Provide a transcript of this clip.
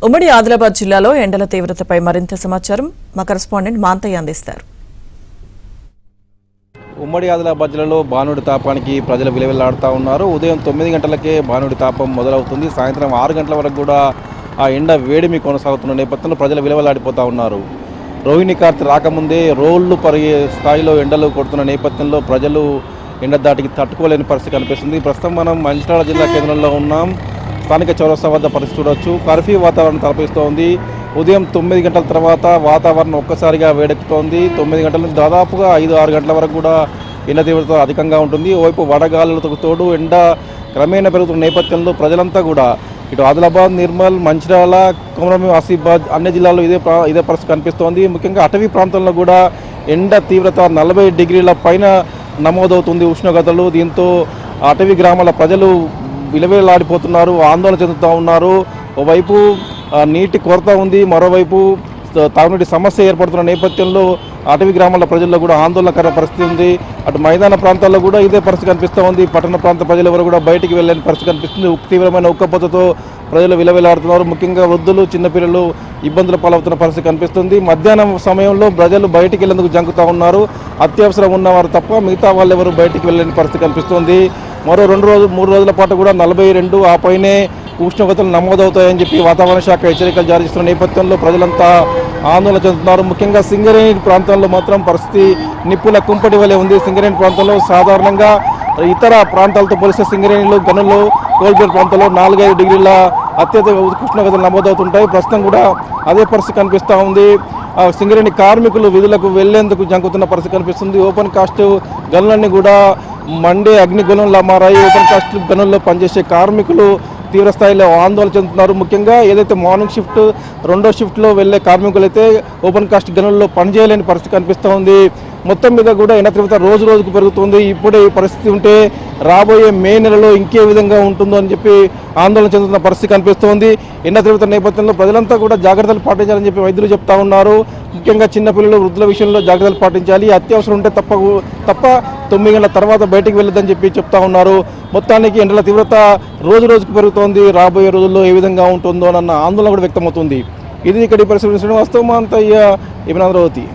ఉమ్మడి ఆదిలాబాద్ జిల్లాలో ఎండల తీవ్రతపై మరింత సమాచారం మా కరెస్పాండెంట్ మాంతయ్య అందిస్తారు. ఉమ్మడి ఆదిలాబాద్ జిల్లాలో భానుడి తాపానికి ప్రజలు విలవిల్లాడుతూ ఉన్నారు. ఉదయం 9 గంటలకే భానుడి తాపం మొదలవుతుంది. సాయంత్రం 6 గంటల వరకు కూడా ఆ ఎండ వేడిమి కొనసాగుతున్న నేపథ్యంలో ప్రజలు విలవిల్లాడిపోతూ ఉన్నారు. రోహిణి కార్తె రాకముందే రోళ్లు పరిగే స్థాయిలో ఎండలు కొడుతున్న నేపథ్యంలో ప్రజలు ఎండ దాటికి తట్టుకోలేని పరిస్థితి కనిపిస్తుంది. ప్రస్తుతం మనం మంచిర్యాల జిల్లా కేంద్రంలో ఉన్నాం. స్థానిక చౌరస్తా వద్ద పరిస్థితి చూడవచ్చు. కర్ఫ్యూ వాతావరణం తలపిస్తోంది. ఉదయం 9 గంటల తర్వాత వాతావరణం ఒక్కసారిగా వేడెక్కుతోంది. 9 గంటల నుంచి దాదాపుగా 5-6 గంటల వరకు కూడా ఎండ తీవ్రత అధికంగా ఉంటుంది. ఓవైపు వడగాలులతో తోడు ఎండ క్రమేణా పెరుగుతున్న నేపథ్యంలో ప్రజలంతా కూడా ఇటు ఆదిలాబాద్, నిర్మల్, మంచిర్యాల, కొమరంభీం, ఆసిఫాబాద్ అన్ని జిల్లాల్లో ఇదే పరిస్థితి కనిపిస్తోంది. ముఖ్యంగా అటవీ ప్రాంతంలో కూడా ఎండ తీవ్రత 40 డిగ్రీల పైన నమోదవుతుంది ఉష్ణోగ్రతలు. దీంతో అటవీ గ్రామాల ప్రజలు విలవిలాడిపోతున్నారు, ఆందోళన చెందుతూ ఉన్నారు. ఓవైపు నీటి కొరత ఉంది, మరోవైపు తాగునీటి సమస్య ఏర్పడుతున్న నేపథ్యంలో అటవీ గ్రామాల ప్రజల్లో కూడా ఆందోళనకర పరిస్థితి ఉంది. అటు మైదాన ప్రాంతాల్లో కూడా ఇదే పరిస్థితి కనిపిస్తూ ఉంది. పట్టణ ప్రాంత ప్రజలు ఎవరు కూడా బయటికి వెళ్ళని పరిస్థితి కనిపిస్తుంది. తీవ్రమైన ఉక్కపోతతో ప్రజలు విలవిలాడుతున్నారు. ముఖ్యంగా వృద్ధులు, చిన్నపిల్లలు ఇబ్బందుల పాలవుతున్న పరిస్థితి కనిపిస్తుంది. మధ్యాహ్నం సమయంలో ప్రజలు బయటికి వెళ్లేందుకు జంకుతూ ఉన్నారు. అత్యవసరం ఉన్నవారు తప్ప మిగతా వాళ్ళు ఎవరు బయటికి వెళ్ళని పరిస్థితి కనిపిస్తుంది. మరో 2-3 రోజుల పాటు కూడా 42 ఆ పైనే ఉష్ణోగ్రతలు నమోదవుతాయని చెప్పి వాతావరణ శాఖ హెచ్చరికలు జారీ చేస్తున్న నేపథ్యంలో ప్రజలంతా ఆందోళన చెందుతున్నారు. ముఖ్యంగా సింగరేణి ప్రాంతాల్లో మాత్రం పరిస్థితి నిప్పుల కుంపటి వలె ఉంది. సింగరేణి ప్రాంతంలో సాధారణంగా ఇతర ప్రాంతాలతో పోలిస్తే సింగరేణిలో, గనుల్లో, కోల్బేరు ప్రాంతంలో 4-5 డిగ్రీల అత్యధిక ఉష్ణోగ్రతలు నమోదవుతుంటాయి. ప్రస్తుతం కూడా అదే పరిస్థితి కనిపిస్తూ ఉంది. సింగరేణి కార్మికులు విధులకు వెళ్లేందుకు జంకుతున్న పరిస్థితి కనిపిస్తుంది. ఓపెన్ కాస్ట్ గనులన్నీ కూడా మండే అగ్నిగుణంలా మారాయి. ఓపెన్ కాస్ట్ గనుల్లో పనిచేసే కార్మికులు తీవ్రస్థాయిలో ఆందోళన చెందుతున్నారు. ముఖ్యంగా ఏదైతే మార్నింగ్ షిఫ్ట్, 2వ షిఫ్ట్లో వెళ్లే కార్మికులైతే ఓపెన్ కాస్ట్ గనుల్లో పనిచేయలేని పరిస్థితి కనిపిస్తూ ఉంది. మొత్తం మీద కూడా ఎండ తీవ్రత రోజు రోజుకు పెరుగుతుంది. ఇప్పుడే ఈ పరిస్థితి ఉంటే రాబోయే మే నెలలో ఇంకే విధంగా ఉంటుందో అని చెప్పి ఆందోళన చెందుతున్న పరిస్థితి కనిపిస్తోంది. ఎండ తీవ్రత నేపథ్యంలో ప్రజలంతా కూడా జాగ్రత్తలు పాటించాలని చెప్పి వైద్యులు చెప్తా ఉన్నారు. ముఖ్యంగా చిన్నపిల్లలు, వృద్ధుల విషయంలో జాగ్రత్తలు పాటించాలి. అత్యవసరం ఉంటే తప్ప 9 గంటల తర్వాత బయటికి వెళ్ళొద్దని చెప్పి చెప్తా ఉన్నారు. మొత్తానికి ఎండల తీవ్రత రోజు రోజుకు పెరుగుతోంది. రాబోయే రోజుల్లో ఏ విధంగా ఉంటుందో అన్న ఆందోళన కూడా వ్యక్తమవుతుంది. ఇది ఇక్కడ పరిస్థితి. వాస్తవం అంతా ఇబ్బంది.